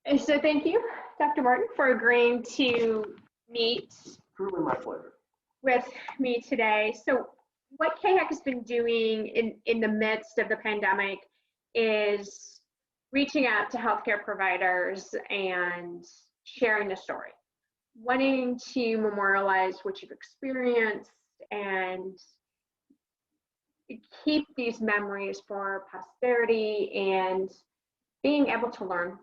And so thank you, Dr. Morton, for agreeing to meet Truly my pleasure. with me today. So what KHEC has been doing in the midst of the pandemic is reaching out to healthcare providers and sharing the story, wanting to memorialize what you've experienced and keep these memories for posterity and being able to learn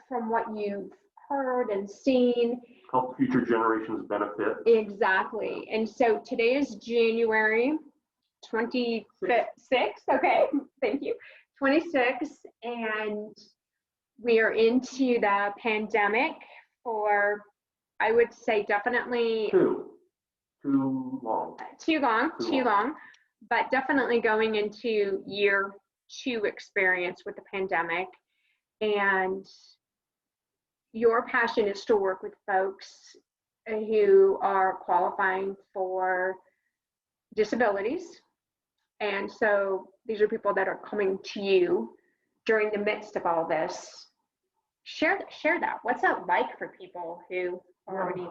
from what you've heard and seen. Help future generations benefit. Exactly. And so today is January 26th. Okay, thank you. 26th, and we are into the pandemic for, I would say, definitely Too long, but definitely going into year 2 experience with the pandemic. And your passion is to work with folks who are qualifying for disabilities. And so these are people that are coming to you during the midst of all this. Share that. What's that like for people who are already?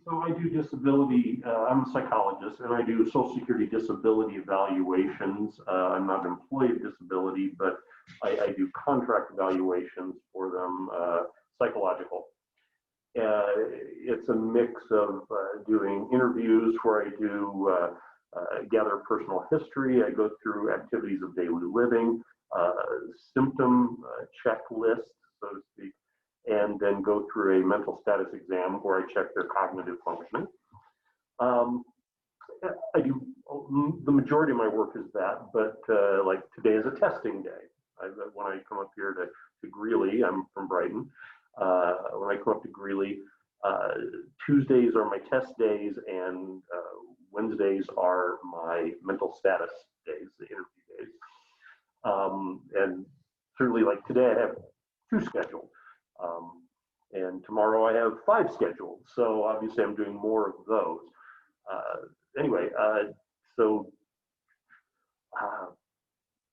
So I do disability, I'm a psychologist, and I do Social Security disability evaluations. I'm not an employee of disability, but I do contract evaluations for them, psychological. It's a mix of doing interviews where I do gather personal history. I go through activities of daily living, symptom checklists, so to speak, and then go through a mental status exam where I check their cognitive functioning. I do, the majority of my work is that, but like today is a testing day. When I come up here to Greeley, I'm from Brighton. When I come up to Greeley, Tuesdays are my test days, and Wednesdays are my mental status days, the interview days. And certainly, like today, I have 2 scheduled. And tomorrow I have 5 scheduled. So obviously I'm doing more of those.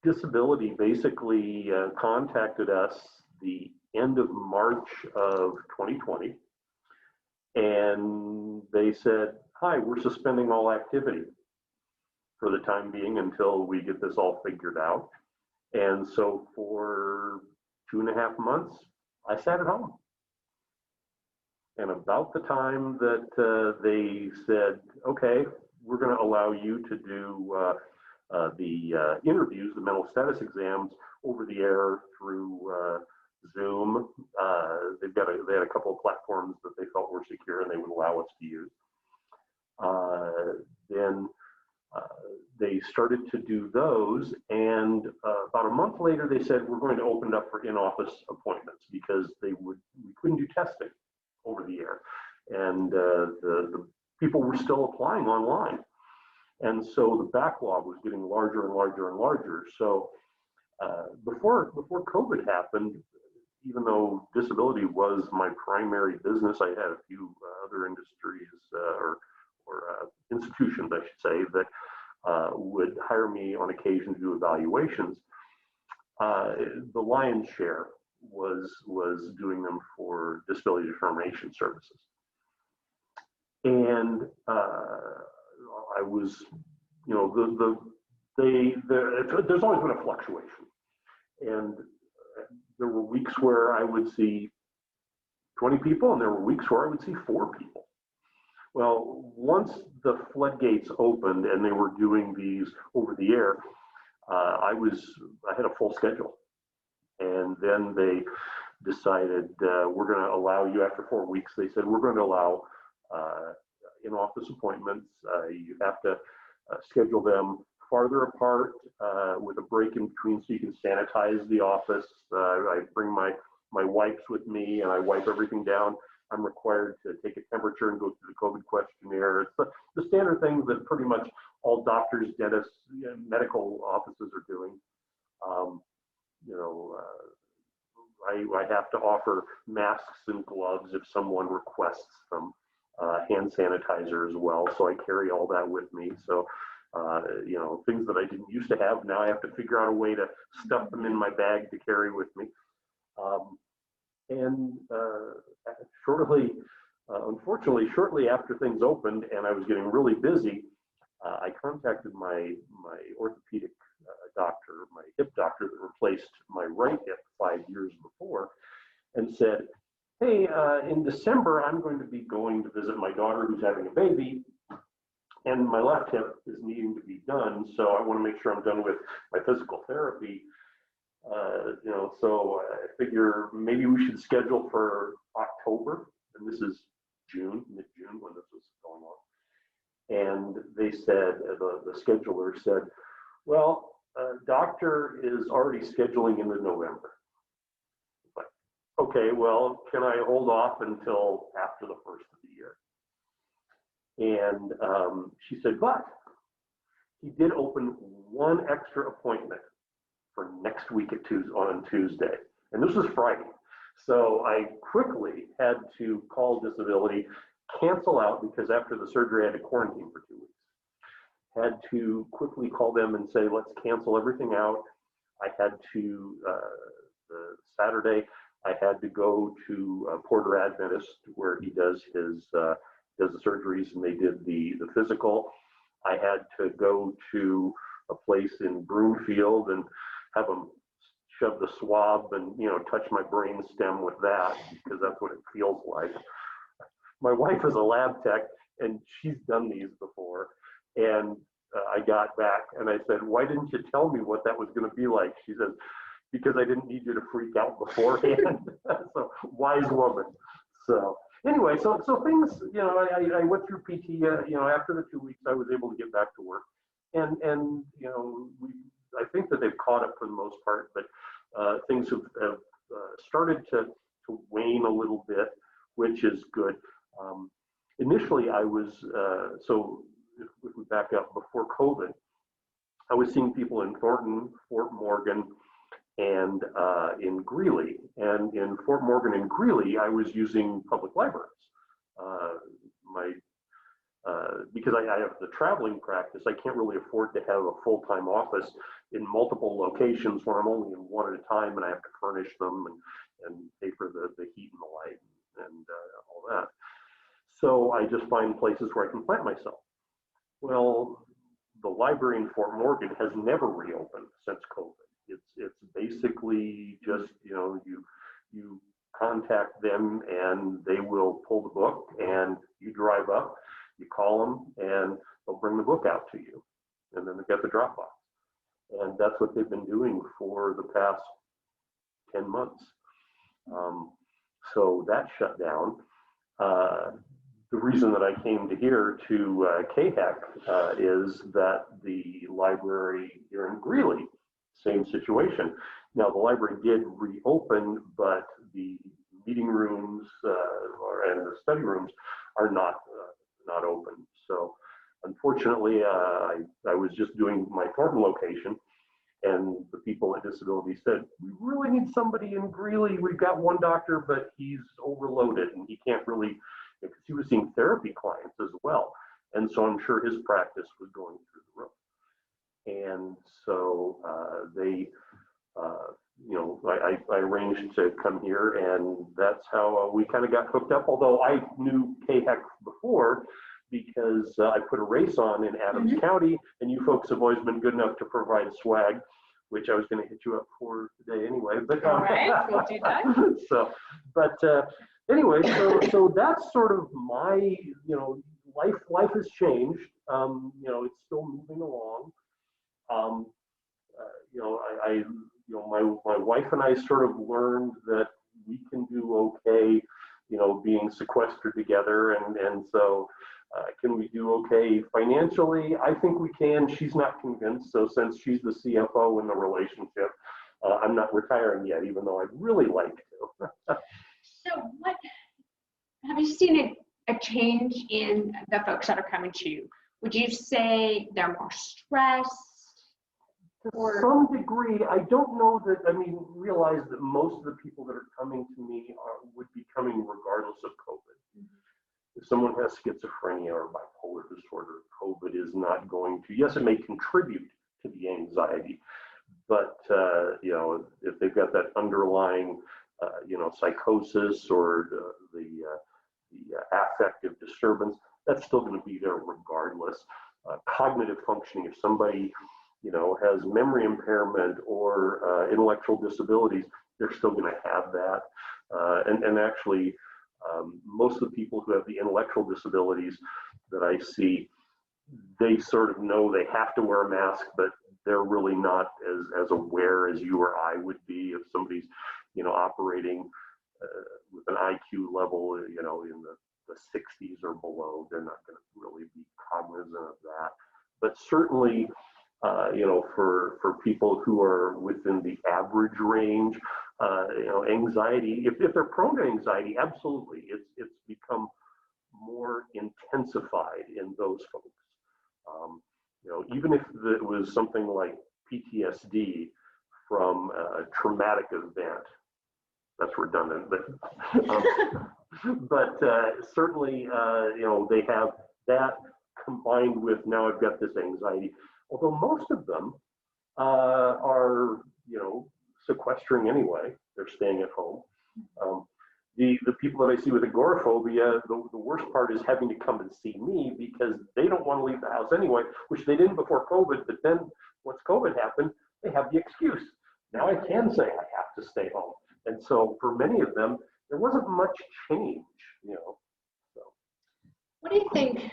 Disability basically contacted us the end of March of 2020. And they said, hi, we're suspending all activity for the time being until we get this all figured out. And so for 2.5 months, I sat at home. And about the time that they said, okay, we're going to allow you to do the interviews, the mental status exams over the air through Zoom. They had a couple of platforms that they felt were secure and they would allow us to use. Then they started to do those, and about a month later they said we're going to open it up for in-office appointments because we couldn't do testing over the air, and the people were still applying online, and so the backlog was getting larger and larger and larger. So before COVID happened, even though disability was my primary business, I had a few other industries or institutions, I should say, that would hire me on occasion to do evaluations. The lion's share was doing them for disability determination services. And I was, you know, there's always been a fluctuation. And there were weeks where I would see 20 people, and there were weeks where I would see 4 people. Well, once the floodgates opened and they were doing these over the air, I had a full schedule. And then they decided we're going to allow you, after 4 weeks, they said we're going to allow in-office appointments. You have to schedule them farther apart with a break in between so you can sanitize the office. I bring my wipes with me and I wipe everything down. I'm required to take a temperature and go through the COVID questionnaire. It's the standard things that pretty much all doctors, dentists, medical offices are doing. I have to offer masks and gloves if someone requests them, hand sanitizer as well. So I carry all that with me. So, things that I didn't used to have, now I have to figure out a way to stuff them in my bag to carry with me. And shortly, unfortunately, shortly after things opened and I was getting really busy, I contacted my orthopedic doctor, my hip doctor that replaced my right hip 5 years before, and said, hey, in December, I'm going to be going to visit my daughter who's having a baby, and my left hip is needing to be done, so I want to make sure I'm done with my physical therapy. So I figure maybe we should schedule for October, and this is June, mid-June when this was going on. And they said, the scheduler said, well, doctor is already scheduling into November. Like, okay, well, can I hold off until after the first of the year? And she said, but he did open one extra appointment for next week on Tuesday. And this was Friday. So I quickly had to call disability, cancel out, because after the surgery I had to quarantine for 2 weeks. Had to quickly call them and say, let's cancel everything out. I had to, Saturday, I had to go to Porter Adventist where he does the surgeries, and they did the physical. I had to go to a place in Broomfield and have them shove the swab and, touch my brain stem with that, because that's what it feels like. My wife is a lab tech and she's done these before. And I got back and I said, why didn't you tell me what that was going to be like? She says, because I didn't need you to freak out beforehand. So wise woman. So anyway, so things, I went through PT, after the 2 weeks I was able to get back to work. And I think that they've caught up for the most part, but things have started to wane a little bit, which is good. Initially, I was, so if we back up, before COVID, I was seeing people in Thornton, Fort Morgan, and in Greeley. And in Fort Morgan and Greeley, I was using public libraries. Because I have the traveling practice, I can't really afford to have a full-time office in multiple locations where I'm only in one at a time and I have to furnish them and pay for the heat and the light and all that. So I just find places where I can plant myself. Well, the library in Fort Morgan has never reopened since COVID. It's basically just, you contact them and they will pull the book and you drive up, you call them and they'll bring the book out to you. And then they get the Dropbox. And that's what they've been doing for the past 10 months. So that shut down. The reason that I came to here to KHEC is that the library here in Greeley, same situation. Now the library did reopen, but the meeting rooms and the study rooms are not open. So unfortunately, I was just doing my Thornton location, and the people at disability said, we really need somebody in Greeley. We've got one doctor, but he's overloaded and he can't really, because he was seeing therapy clients as well. And so I'm sure his practice was going through the roof. And so I arranged to come here, and that's how we kind of got hooked up. Although I knew KHEC before, because I put a race on in Adams County, and you folks have always been good enough to provide swag, which I was going to hit you up for today anyway. But all right, we'll do that. So, but anyway, so that's sort of my, life has changed. It's still moving along. My wife and I sort of learned that we can do okay, being sequestered together, and so can we do okay financially? I think we can. She's not convinced. So since she's the CFO in the relationship, I'm not retiring yet, even though I'd really like to. So what have you seen a change in the folks that are coming to you? Would you say they're more stressed? To some degree, I don't know that, realize that most of the people that are coming to me would be coming regardless of COVID. If someone has schizophrenia or bipolar disorder, COVID is not going to, yes, it may contribute to the anxiety, but, if they've got that underlying, psychosis or the affective disturbance, that's still going to be there regardless. Cognitive functioning, if somebody, has memory impairment or intellectual disabilities, they're still going to have that. And actually, most of the people who have the intellectual disabilities that I see, they sort of know they have to wear a mask, but they're really not as aware as you or I would be if somebody's, operating with an IQ level, in the 60s or below. They're not going to really be cognizant of that. But certainly, for people who are within the average range, anxiety, if they're prone to anxiety, absolutely, it's become more intensified in those folks. Even if it was something like PTSD from a traumatic event, that's redundant, but certainly, they have that combined with now I've got this anxiety. Although most of them are, sequestering anyway. They're staying at home. The people that I see with agoraphobia, the worst part is having to come and see me because they don't want to leave the house anyway, which they didn't before COVID. But then once COVID happened, they have the excuse. Now I can say I have to stay home. And so for many of them, there wasn't much change, So. What do you think?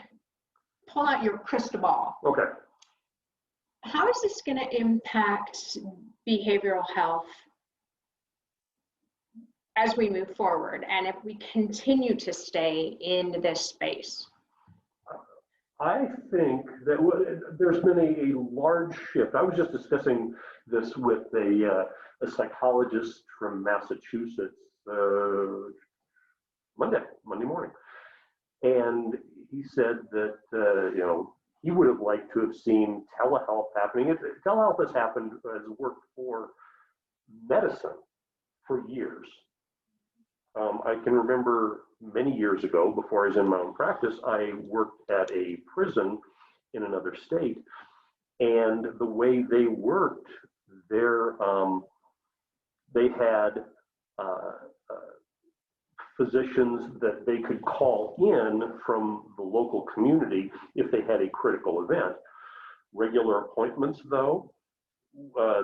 Pull out your crystal ball. Okay. How is this going to impact behavioral health as we move forward, and if we continue to stay in this space? I think that there's been a large shift. I was just discussing this with a psychologist from Massachusetts Monday morning, and he said that he would have liked to have seen telehealth happening. Telehealth has worked for medicine for years. I can remember many years ago, before I was in my own practice, I worked at a prison in another state, and the way they worked, they had physicians that they could call in from the local community if they had a critical event. Regular appointments, though,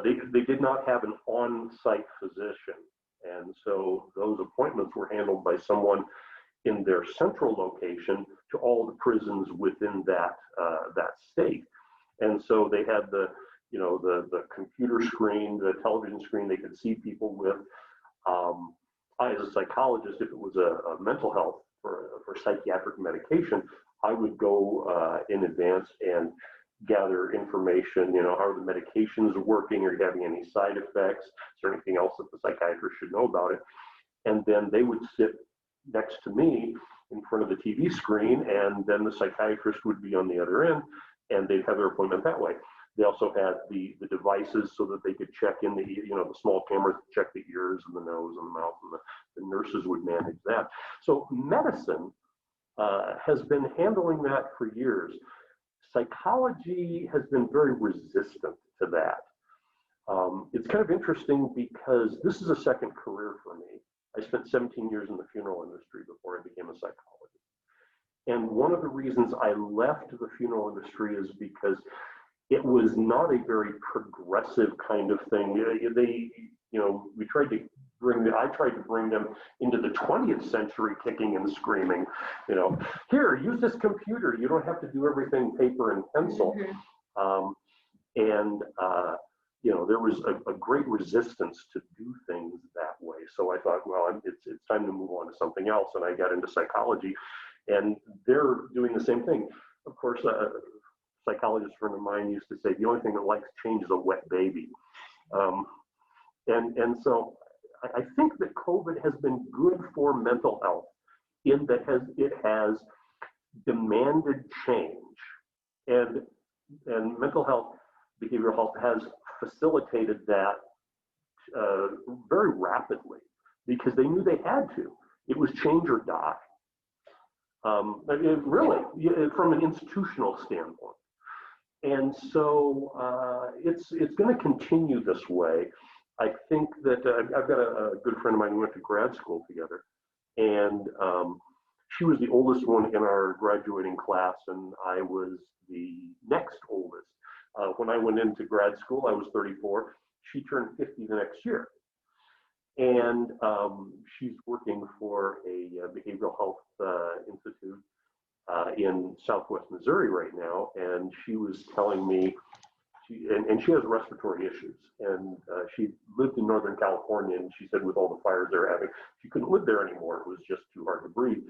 they did not have an on-site physician. And so those appointments were handled by someone in their central location to all the prisons within that state. And so they had the computer screen, the television screen they could see people with. I, as a psychologist, if it was a mental health for psychiatric medication, I would go in advance and gather information, how are the medications working? Are you having any side effects? Is there anything else that the psychiatrist should know about it? And then they would sit next to me in front of the TV screen, and then the psychiatrist would be on the other end, and they'd have their appointment that way. They also had the devices so that they could check in the small cameras, check the ears and the nose and the mouth, and the nurses would manage that. So medicine has been handling that for years. Psychology has been very resistant to that. It's kind of interesting because this is a second career for me. I spent 17 years in the funeral industry before I became a psychologist. And one of the reasons I left the funeral industry is because it was not a very progressive kind of thing. We tried to I tried to bring them into the 20th century kicking and screaming, here, use this computer. You don't have to do everything paper and pencil. Mm-hmm. There was a great resistance to do things that way. So I thought, well, it's time to move on to something else. And I got into psychology, and they're doing the same thing. Of course, a psychologist friend of mine used to say, the only thing that likes change is a wet baby. And so I think that COVID has been good for mental health in that it has demanded change, and mental health, behavioral health has facilitated that very rapidly because they knew they had to. It was change or die. From an institutional standpoint. And so it's going to continue this way. I think that I've got a good friend of mine who went to grad school together, and she was the oldest one in our graduating class, and I was the next oldest. When I went into grad school, I was 34. She turned 50 the next year. And she's working for a behavioral health institute in Southwest Missouri right now. And she was telling me, and she has respiratory issues. And she lived in Northern California, and she said with all the fires they're having, she couldn't live there anymore. It was just too hard to breathe.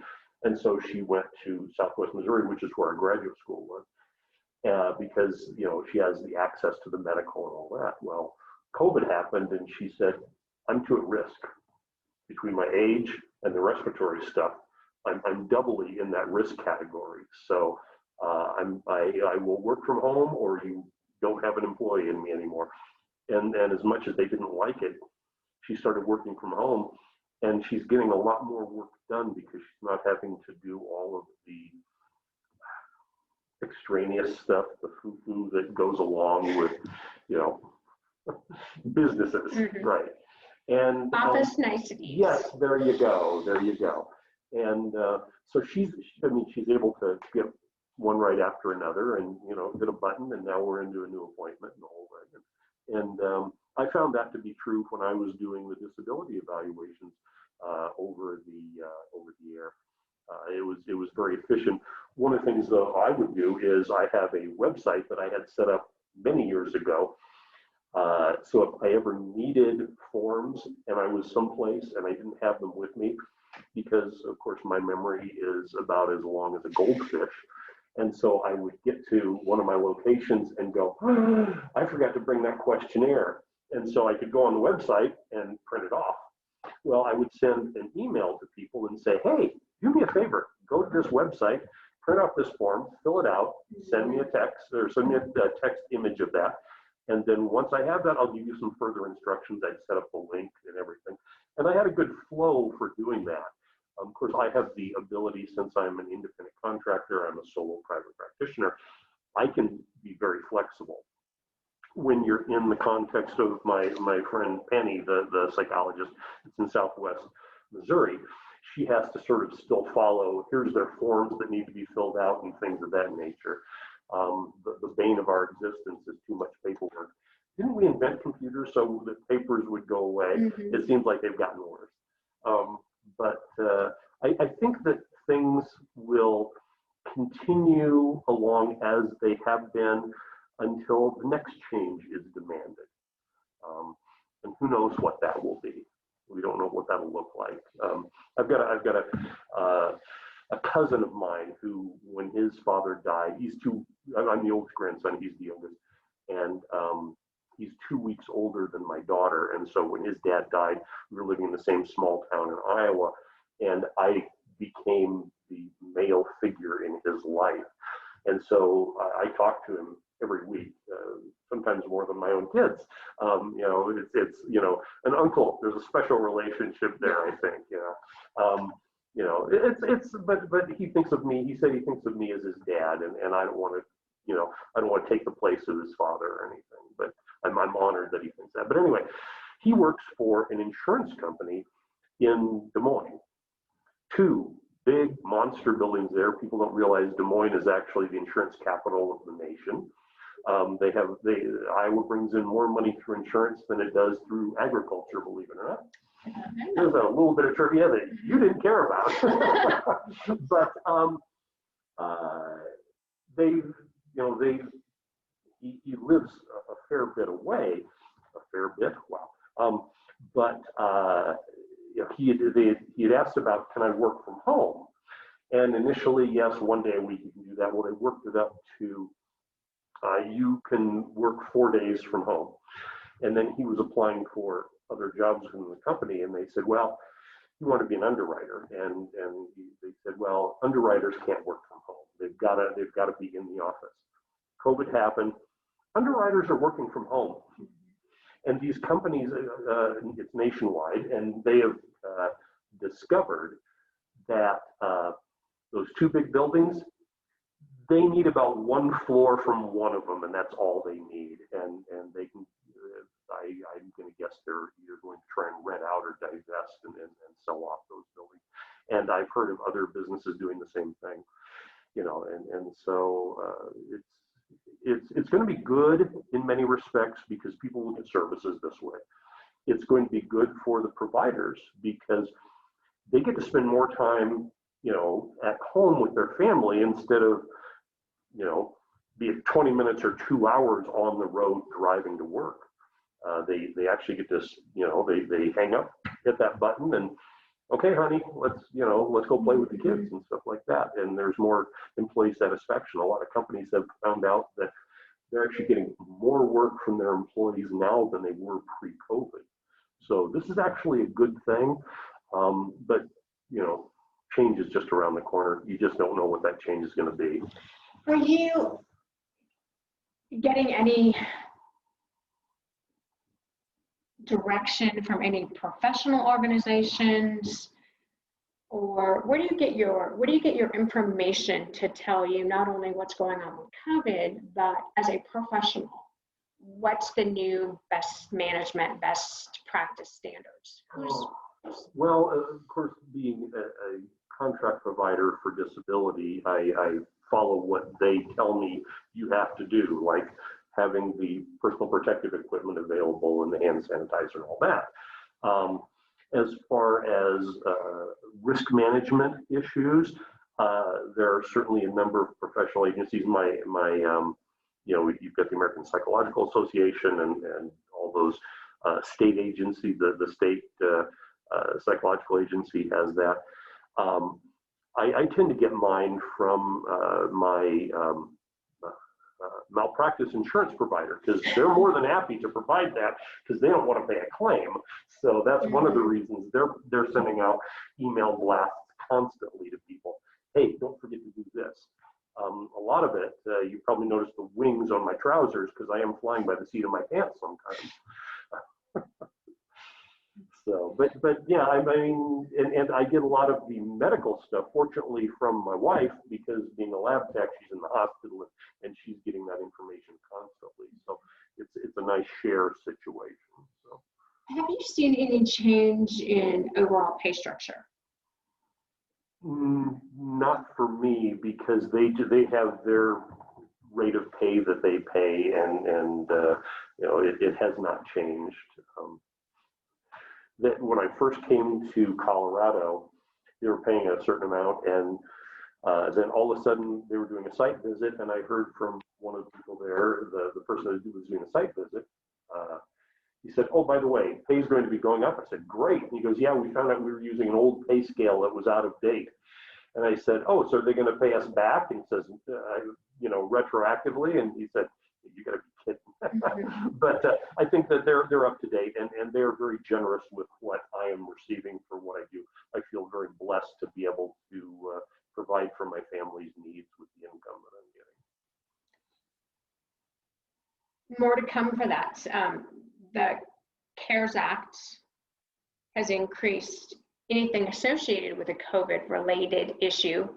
And so she went to Southwest Missouri, which is where our graduate school was, because she has the access to the medical and all that. Well, COVID happened, and she said, I'm too at risk between my age and the respiratory stuff. I'm doubly in that risk category. So I will work from home, or you don't have an employee in me anymore. And as much as they didn't like it, she started working from home, and she's getting a lot more work done because she's not having to do all of the extraneous stuff, the foo-foo that goes along with, businesses, right? And office niceties. Yes, there you go. And so she's able to get one right after another, and hit a button, and now we're into a new appointment and all that. And I found that to be true when I was doing the disability evaluations over the air. It was very efficient. One of the things though I would do is I have a website that I had set up many years ago. So if I ever needed forms and I was someplace and I didn't have them with me, because of course my memory is about as long as a goldfish, and so I would get to one of my locations and go, I forgot to bring that questionnaire, and so I could go on the website and print it off. Well, I would send an email to people and say, hey, do me a favor, go to this website, print out this form, fill it out, send me a text, or send me a text image of that. And then once I have that, I'll give you some further instructions. I'd set up the link and everything. And I had a good flow for doing that. Of course, I have the ability, since I'm an independent contractor, I'm a solo private practitioner, I can be very flexible. When you're in the context of my friend Penny, the psychologist, it's in Southwest Missouri, she has to sort of still follow, here's their forms that need to be filled out and things of that nature. The bane of our existence is too much paperwork. Didn't we invent computers so that papers would go away? Mm-hmm. It seems like they've gotten worse. But I think that things will continue along as they have been until the next change is demanded. And who knows what that will be. We don't know what that'll look like. I've got a cousin of mine who, when his father died, I'm the oldest grandson, he's the youngest, and he's 2 weeks older than my daughter. And so when his dad died, we were living in the same small town in Iowa, and I became the male figure in his life. And so I talk to him every week, sometimes more than my own kids. It's an uncle. There's a special relationship there, I think. But he thinks of me. He said he thinks of me as his dad, and I don't want to, I don't want to take the place of his father or anything. But I'm honored that he thinks that. But anyway, he works for an insurance company in Des Moines. 2 big monster buildings there. People don't realize Des Moines is actually the insurance capital of the nation. Iowa brings in more money through insurance than it does through agriculture, believe it or not. There's a little bit of trivia that you didn't care about. But he lives a fair bit away, wow. But he had asked about, can I work from home? And initially, yes, 1 day a week you can do that. Well, they worked it up to you can work 4 days from home. And then he was applying for other jobs in the company, and they said, well, you want to be an underwriter. And they said, well, underwriters can't work from home. They've got to be in the office. COVID happened. Underwriters are working from home. And these companies, it's nationwide, and they have discovered that those 2 big buildings, they need about 1 floor from one of them, and that's all they need. And they can, I'm going to guess guess they're either going to try and rent out or divest and sell off those buildings. And I've heard of other businesses doing the same thing, you know, and so it's going to be good in many respects because people look at services this way. It's going to be good for the providers because they get to spend more time, you know, at home with their family instead of, you know, be it 20 minutes or 2 hours on the road driving to work. They actually get this, you know, they hang up, hit that button, and okay, honey, let's go play with the kids and stuff like that. And there's more employee satisfaction. A lot of companies have found out that they're actually getting more work from their employees now than they were pre-COVID. So this is actually a good thing, but you know, change is just around the corner. You just don't know what that change is going to be. Are you getting any direction from any professional organizations, or where do you get your information to tell you not only what's going on with COVID, but as a professional, what's the new best management, best practice standards? Well, of course, being a contract provider for disability, I follow what they tell me you have to do, like having the personal protective equipment available and the hand sanitizer and all that. As far as risk management issues, there are certainly a number of professional agencies. You know, you've got the American Psychological Association and all those state agencies. The state psychological agency has that. I tend to get mine from my malpractice insurance provider, because they're more than happy to provide that because they don't want to pay a claim. So that's one of the reasons they're sending out email blasts constantly to people. Hey, don't forget to do this. A lot of it, you probably noticed the wings on my trousers because I am flying by the seat of my pants sometimes. So, but yeah, I mean, and I get a lot of the medical stuff, fortunately, from my wife, because being a lab tech, she's in the hospital and she's getting that information constantly. So it's a nice share situation. So, have you seen any change in overall pay structure? Not for me, because they have their rate of pay that they pay, and you know, it has not changed. That when I first came to Colorado, they were paying a certain amount, and then all of a sudden they were doing a site visit, and I heard from one of the people there, the person who was doing a site visit, he said, "Oh, by the way, pay is going to be going up." I said, "Great." And he goes, "Yeah, we found out we were using an old pay scale that was out of date." And I said, "Oh, so are they going to pay us back?" And he says, "You know, retroactively." And he said, "You got to be kidding." But I think that they're up to date, and they're very generous with what I am receiving for what I do. I feel very blessed to be able to provide for my family's needs with the income that I'm getting. More to come for that. The CARES Act has increased anything associated with a COVID-related issue,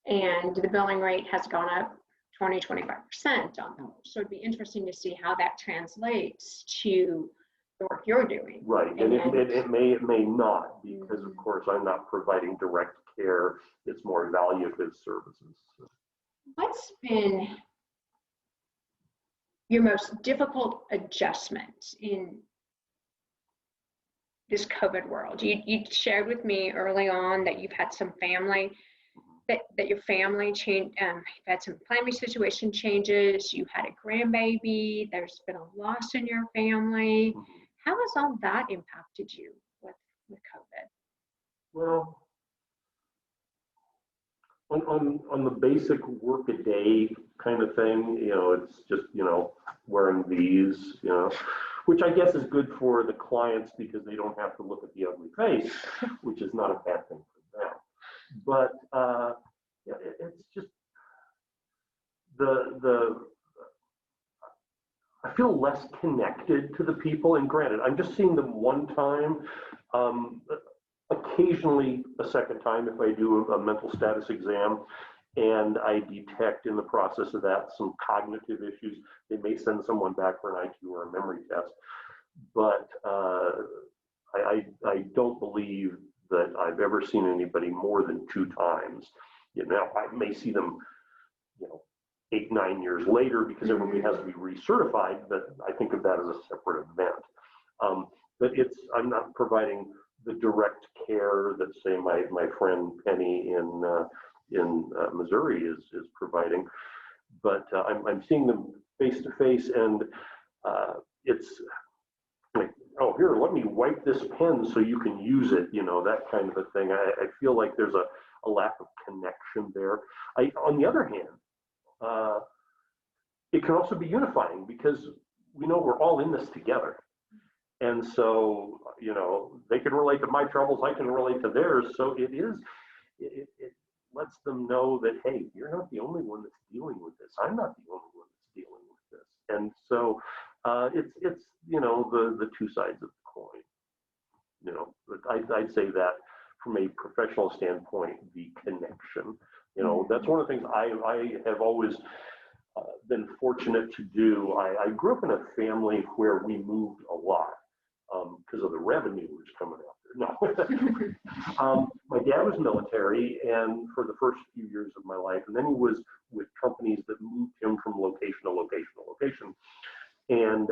and the billing rate has gone up 20-25% on those. So it'd be interesting to see how that translates to the work you're doing. Right, and it may not, because of course I'm not providing direct care. It's more evaluative services. What's been your most difficult adjustment in this COVID world? You shared with me early on that you've had some family, that your family changed, you've had some family situation changes, you had a grandbaby, there's been a loss in your family. How has all that impacted you with COVID? Well, on the basic work a day kind of thing, you know, it's just, you know, wearing these, you know, which I guess is good for the clients because they don't have to look at the ugly face, which is not a bad thing for them. But yeah, it's just I feel less connected to the people. And granted, I'm just seeing them one time, occasionally a second time if I do a mental status exam and I detect in the process of that some cognitive issues. They may send someone back for an IQ or a memory test. but I don't believe that I've ever seen anybody more than 2 times. You know, I may see them, you know, 8, 9 years later because everybody has to be recertified, but I think of that as a separate event. But I'm not providing the direct care that, say, my friend Penny in Missouri is providing, but I'm seeing them face to face, and it's like, oh, here, let me wipe this pen so you can use it, you know, that kind of a thing. I feel like there's a lack of connection there. On the other hand, it can also be unifying because we know we're all in this together. And so, you know, they can relate to my troubles, I can relate to theirs. So it lets them know that, hey, you're not the only one that's dealing with this. I'm not the only one that's dealing with this. And so it's you know, the 2 sides of the coin. You know, but I'd say that from a professional standpoint, the connection. You know, that's one of the things I have always been fortunate to do. I grew up in a family where we moved a lot because of the revenue was coming out there. No, my dad was military, and for the first few years of my life, and then he was with companies that moved him from location to location to location. And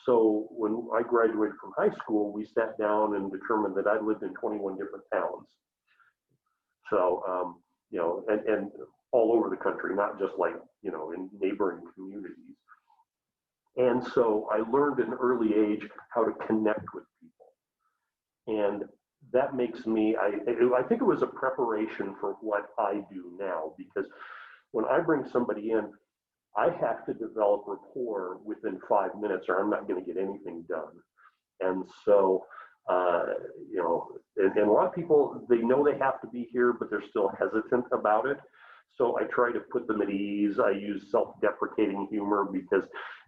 so when I graduated from high school, we sat down and determined that I lived in 21 different towns. So, you know, and all over the country, not just like, you know, in neighboring communities. And so I learned at an early age how to connect with people. And that makes me, I think it was a preparation for what I do now, because when I bring somebody in, I have to develop rapport within 5 minutes or I'm not going to get anything done. And so, you know, and a lot of people, they know they have to be here, but they're still hesitant about it. So I try to put them at ease. I use self-deprecating humor because,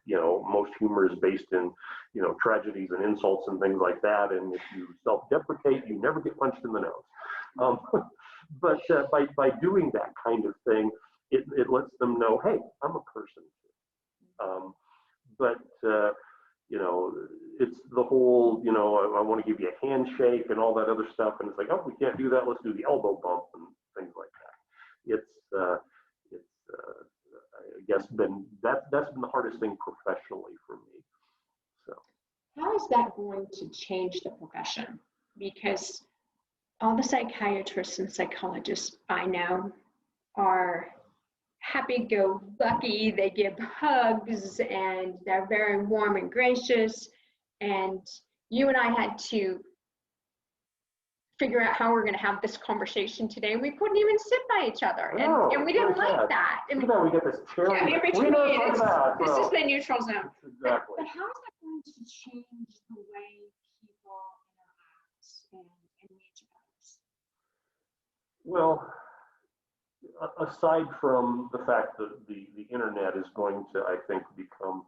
you know, most humor is based in, you know, tragedies and insults and things like that. And if you self-deprecate, you never get punched in the nose. But by doing that kind of thing, it lets them know, hey, I'm a person too. But you know, it's the whole, you know, I want to give you a handshake and all that other stuff. And it's like, oh, we can't do that. Let's do the elbow bump and things like that. It's I guess that's been the hardest thing professionally for me. So how is that going to change the profession? Because all the psychiatrists and psychologists I know are happy-go-lucky. They give hugs and they're very warm and gracious. And you and I had to figure out how we're going to have this conversation today. We couldn't even sit by each other, and we didn't like that. And we get this chair. Yeah, in between, this is the neutral zone. Exactly. But how is that going to change the way people interact and reach others? Well, aside from the fact that the internet is going to, I think, become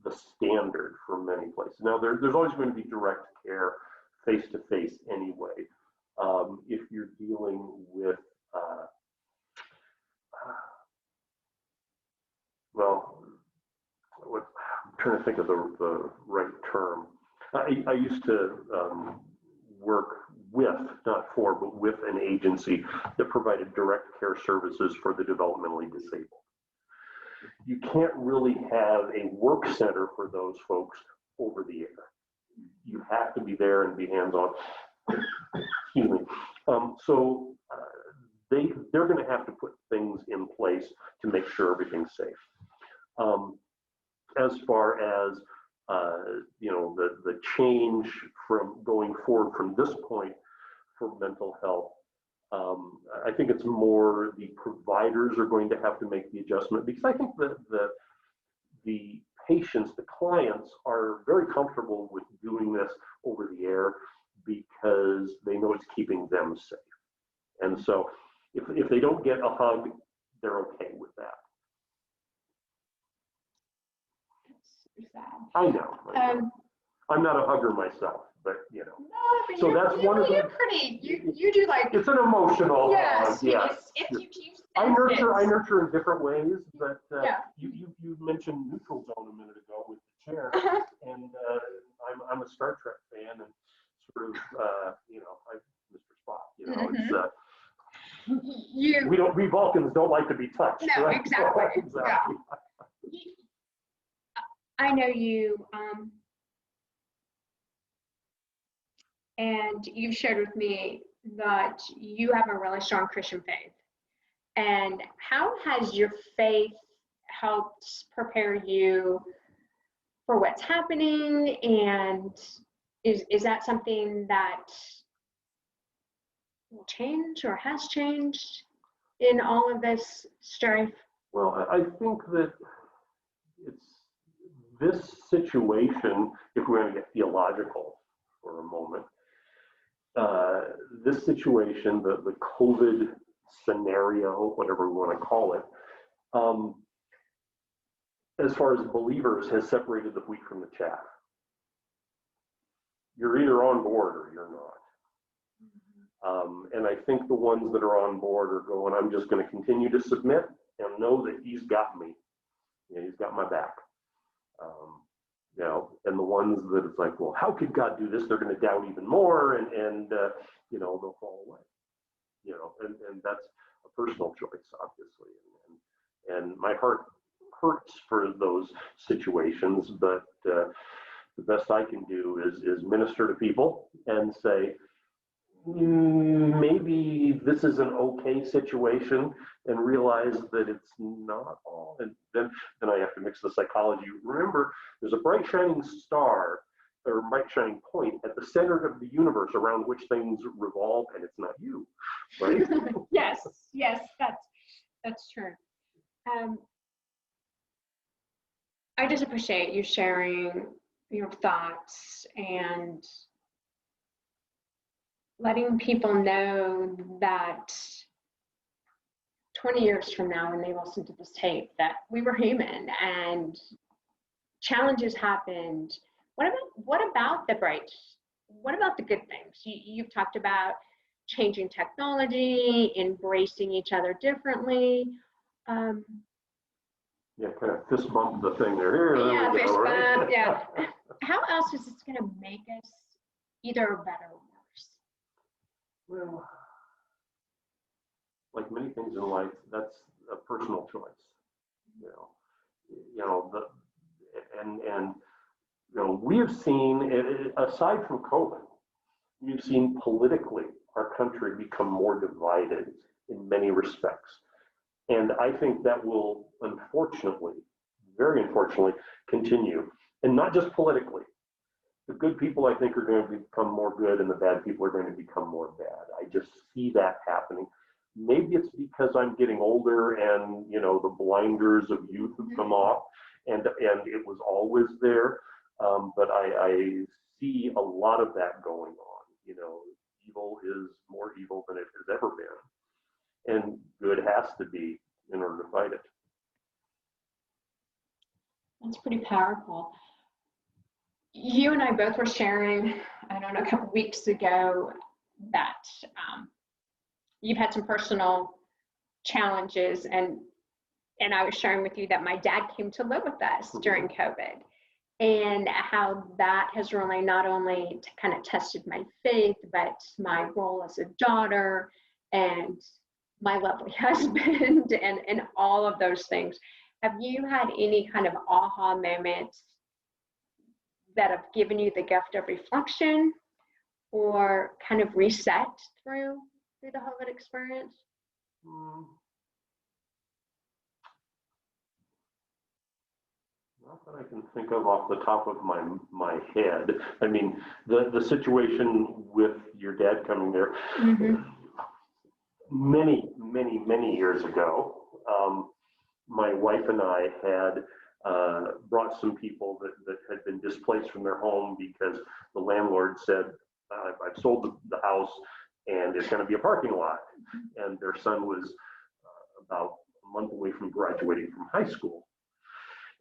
the standard for many places. Now, there's always going to be direct care face-to-face anyway. If you're dealing with, well, I'm trying to think of the right term. I used to work with, not for, but with an agency that provided direct care services for the developmentally disabled. You can't really have a work center for those folks over the air. You have to be there and be hands-on. Excuse me. So they're going to have to put things in place to make sure everything's safe. As far as you know, the change from going forward from this point for mental health, I think it's more the providers are going to have to make the adjustment, because I think that the patients, the clients, are very comfortable with doing this over the air because they know it's keeping them safe. And so if they don't get a hug, they're okay with that. That's sad. I know. I'm not a hugger myself, but you know. No, but so that's one of the. You're pretty. You do like. It's an emotional yes, hug. Yes. If you I nurture in different ways, but Yeah. you mentioned neutral zone a minute ago with the chair, and I'm a Star Trek fan, and sort of I'm Mr. Spock. It's we Vulcans don't like to be touched. No, right? exactly. Exactly. Yeah. I know you, and you've shared with me that you have a really strong Christian faith. And how has your faith helped prepare you for what's happening? And is that something that will change or has changed in all of this strife? Well, I think that it's this situation, if we're going to get theological for a moment, this situation, the COVID scenario, whatever we want to call it, as far as believers, has separated the wheat from the chaff. You're either on board or you're not. And I think the ones that are on board are going, I'm just going to continue to submit and know that he's got me. He's got my back. And the ones that it's like, well, how could God do this? They're going to doubt even more, and they'll fall away. And that's a personal choice, obviously. And my heart hurts for those situations, but the best I can do is minister to people and say, maybe this is an okay situation, and realize that it's not all. And then I have to mix the psychology. Remember, there's a bright shining star or bright shining point at the center of the universe around which things revolve, and it's not you, right? Yes, that's true. I just appreciate you sharing your thoughts and letting people know that 20 years from now, when they listen to this tape, that we were human and challenges happened. What about the good things? You've talked about changing technology, embracing each other differently. Yeah, kind of fist bump the thing there. Yeah, fist bump, right? yeah. How else is this going to make us either better or worse? Well, like many things in life, that's a personal choice. We have seen, aside from COVID, we've seen politically our country become more divided in many respects. And I think that will, unfortunately, very unfortunately, continue. And not just politically. The good people, I think, are going to become more good, and the bad people are going to become more bad. I just see that happening. Maybe it's because I'm getting older, and the blinders of youth have come off, and it was always there. But I see a lot of that going on. Evil is more evil than it has ever been, and good has to be in order to fight it. That's pretty powerful. You and I both were sharing, I don't know, a couple weeks ago that you've had some personal challenges, and I was sharing with you that my dad came to live with us during COVID, and how that has really not only kind of tested my faith, but my role as a daughter and my lovely husband and all of those things. Have you had any kind of aha moments that have given you the gift of reflection or kind of reset through the whole experience? Not that I can think of off the top of my head. I mean, the situation with your dad coming there, many years ago, my wife and I had brought some people that had been displaced from their home because the landlord said, I've sold the house and it's going to be a parking lot. And their son was about a month away from graduating from high school.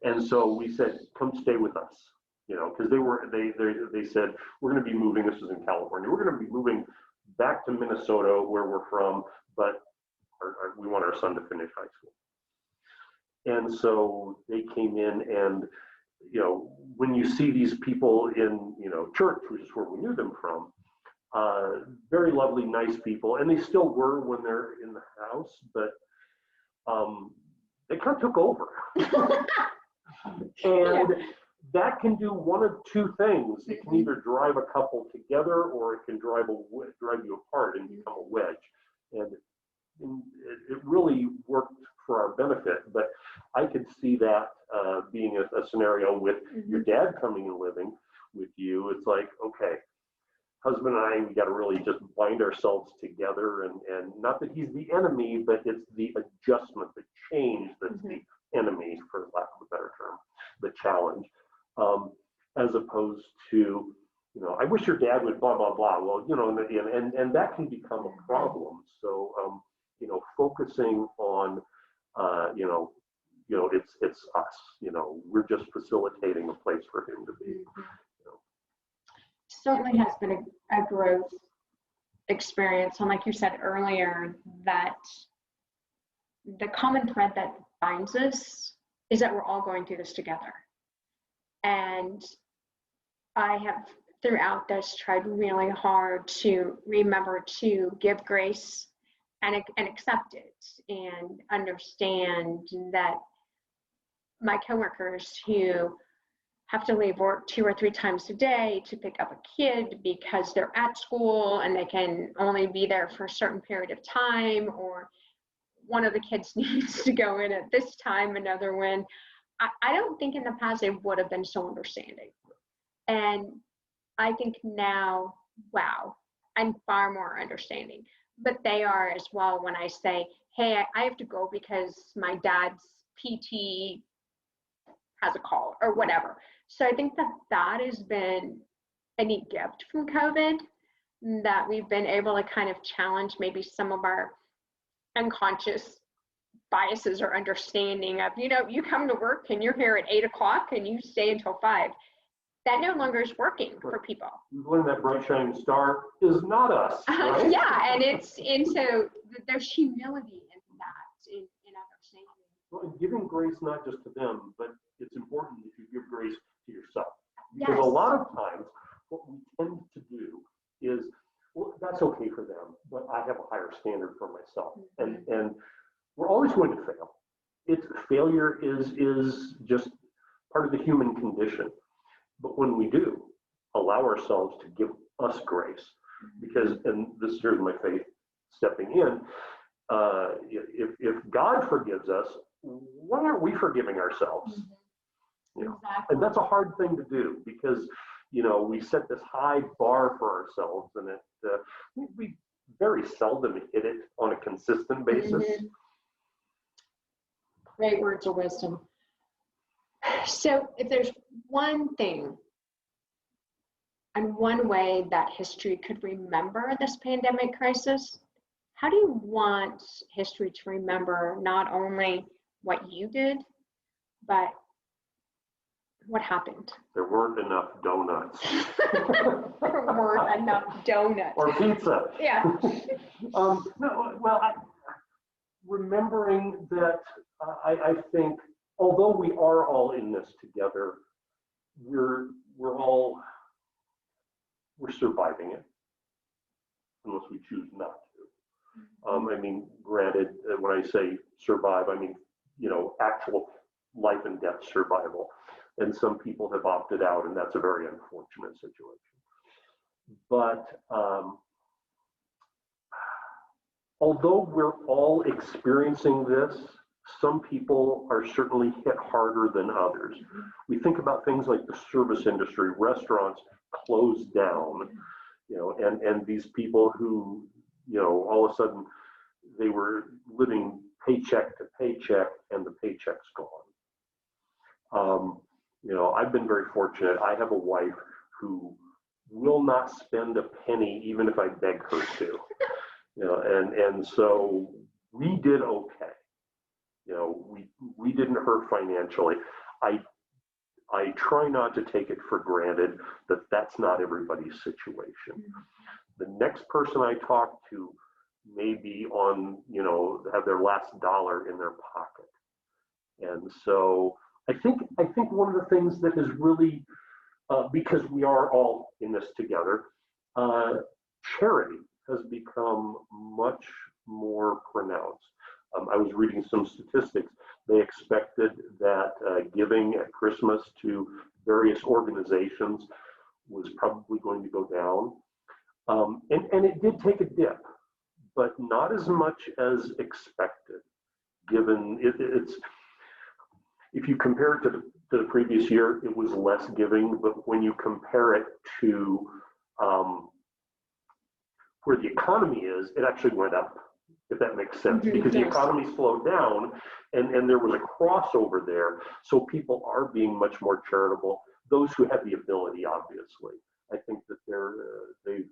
And so we said, come stay with us, because they said, we're going to be moving, this was in California, we're going to be moving back to Minnesota where we're from, but we want our son to finish high school. And so they came in, and when you see these people in church, which is where we knew them from, very lovely, nice people, and they still were when they're in the house, but they kind of took over. And that can do one of two things. It can either drive a couple together, or it can drive you apart and become a wedge. And it really worked for our benefit. But I could see that being a scenario with your dad coming and living with you. It's like, okay, husband and I, we got to really just bind ourselves together, and not that he's the enemy, but it's the adjustment, the change that's the enemy, for lack of a better term, the challenge, as opposed to, I wish your dad would blah, blah, blah. Well, and that can become a problem. So, focusing on, it's us, we're just facilitating a place for him to be. Certainly has been a growth experience. And like you said earlier, that the common thread that binds us is that we're all going through this together. And I have throughout this tried really hard to remember to give grace and accept it, and understand that my coworkers who have to leave work 2 or 3 times a day to pick up a kid because they're at school and they can only be there for a certain period of time, or one of the kids needs to go in at this time, another one. I don't think in the past they would have been so understanding. And I think now, wow, I'm far more understanding. But they are as well when I say, hey, I have to go because my dad's PT has a call or whatever. So I think that has been a neat gift from COVID, that we've been able to kind of challenge maybe some of our unconscious biases or understanding of, you come to work and you're here at 8 o'clock and you stay until 5. That no longer is working for people. We've learned that bright shining star is not us. Right? Yeah, and so there's humility in that, in understanding. Well, giving grace not just to them, but it's important that you give grace to yourself. Because a lot of times what we tend to do is, well, that's okay for them, but I have a higher standard for myself. And we're always going to fail. Failure is just part of the human condition. But when we do allow ourselves to give us grace, because, and here's my faith stepping in, if God forgives us, why aren't we forgiving ourselves? Exactly. And that's a hard thing to do, because we set this high bar for ourselves, and we very seldom hit it on a consistent basis. Great words of wisdom. So if there's one thing and one way that history could remember this pandemic crisis, how do you want history to remember not only what you did, but what happened? There weren't enough donuts. There weren't enough donuts. Or pizza. Yeah. Remembering that I think, although we are all in this together, we're surviving it, unless we choose not to. Granted, when I say survive, I mean, actual life and death survival. And some people have opted out, and that's a very unfortunate situation. But although we're all experiencing this, some people are certainly hit harder than others. We think about things like the service industry, restaurants closed down, and these people who, all of a sudden they were living paycheck to paycheck, and the paycheck's gone. I've been very fortunate. I have a wife who will not spend a penny, even if I beg her to. And so we did okay. We didn't hurt financially. I try not to take it for granted that that's not everybody's situation. The next person I talk to maybe on, you know, have their last dollar in their pocket. And so I think one of the things that is really, because we are all in this together, charity has become much more pronounced. I was reading some statistics. They expected that giving at Christmas to various organizations was probably going to go down. And it did take a dip, but not as much as expected, given it's, if you compare it to the previous year, it was less giving, but when you compare it to where the economy is, it actually went up, if that makes sense, because the economy slowed down and there was a crossover there. So people are being much more charitable. Those who have the ability, obviously. I think that they've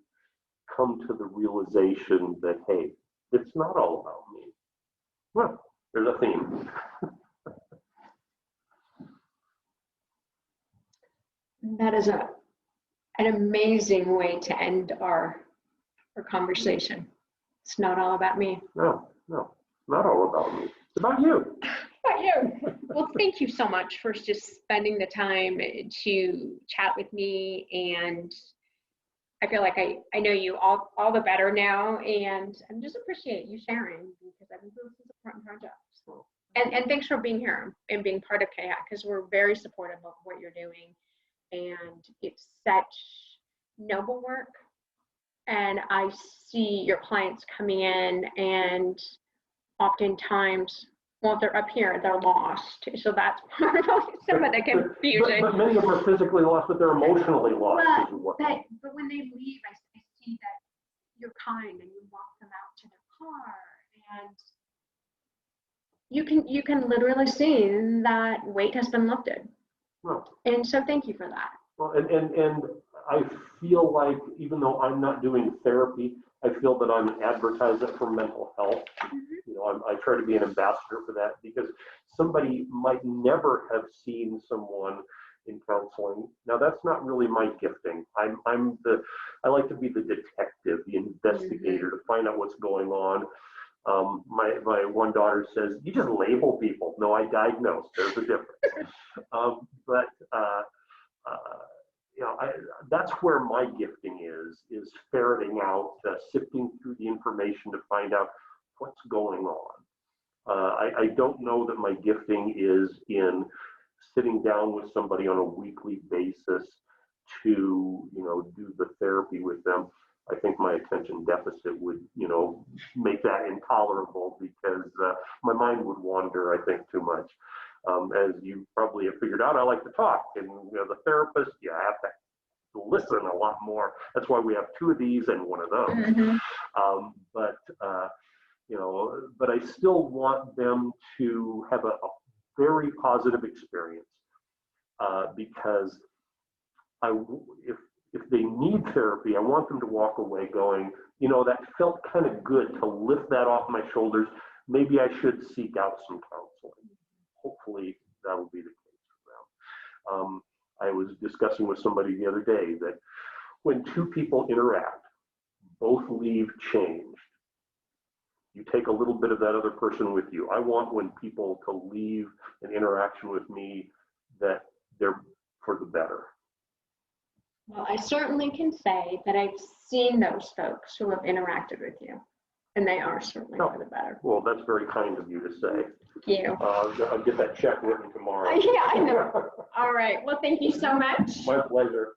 come to the realization that, hey, it's not all about me. Well, there's a theme. That is an amazing way to end our conversation. It's not all about me. No, not all about me. It's about you. About you. Well, thank you so much for just spending the time to chat with me, and I feel like I know you all the better now, and I just appreciate you sharing, because I think this is an important project. So, and thanks for being here and being part of KHAC, because we're very supportive of what you're doing, and it's such noble work. And I see your clients coming in, and oftentimes, well, if they're up here, they're lost. So that's part of some of the confusion. But many of them are physically lost, but they're emotionally lost. But when they leave, I see that you're kind and you walk them out to their car, and you can literally see that weight has been lifted. Well, and so thank you for that. Well, and I feel like, even though I'm not doing therapy, I feel that I'm an advertiser for mental health. You know, I try to be an ambassador for that, because somebody might never have seen someone in counseling. Now, that's not really my gifting. I like to be the detective, the investigator, to find out what's going on. My one daughter says, "You just label people." No, I diagnose. There's a difference. You know, that's where my gifting is ferreting out, sifting through the information to find out what's going on. I don't know that my gifting is in sitting down with somebody on a weekly basis to, you know, do the therapy with them. I think my attention deficit would, you know, make that intolerable, because my mind would wander, I think, too much. As you probably have figured out, I like to talk, and, you know, the therapist, you have to listen a lot more. That's why we have two of these and one of those. You know, but I still want them to have a very positive experience, because if they need therapy, I want them to walk away going, you know, that felt kind of good to lift that off my shoulders. Maybe I should seek out some counseling. Hopefully that will be the case for them. I was discussing with somebody the other day that when two people interact, both leave changed. You take a little bit of that other person with you. I want when people to leave an interaction with me that they're for the better. Well, I certainly can say that I've seen those folks who have interacted with you, and they are certainly for the better. Well, that's very kind of you to say. Thank you. I'll get that check written tomorrow. Yeah, I know. All right. Well, thank you so much. My pleasure.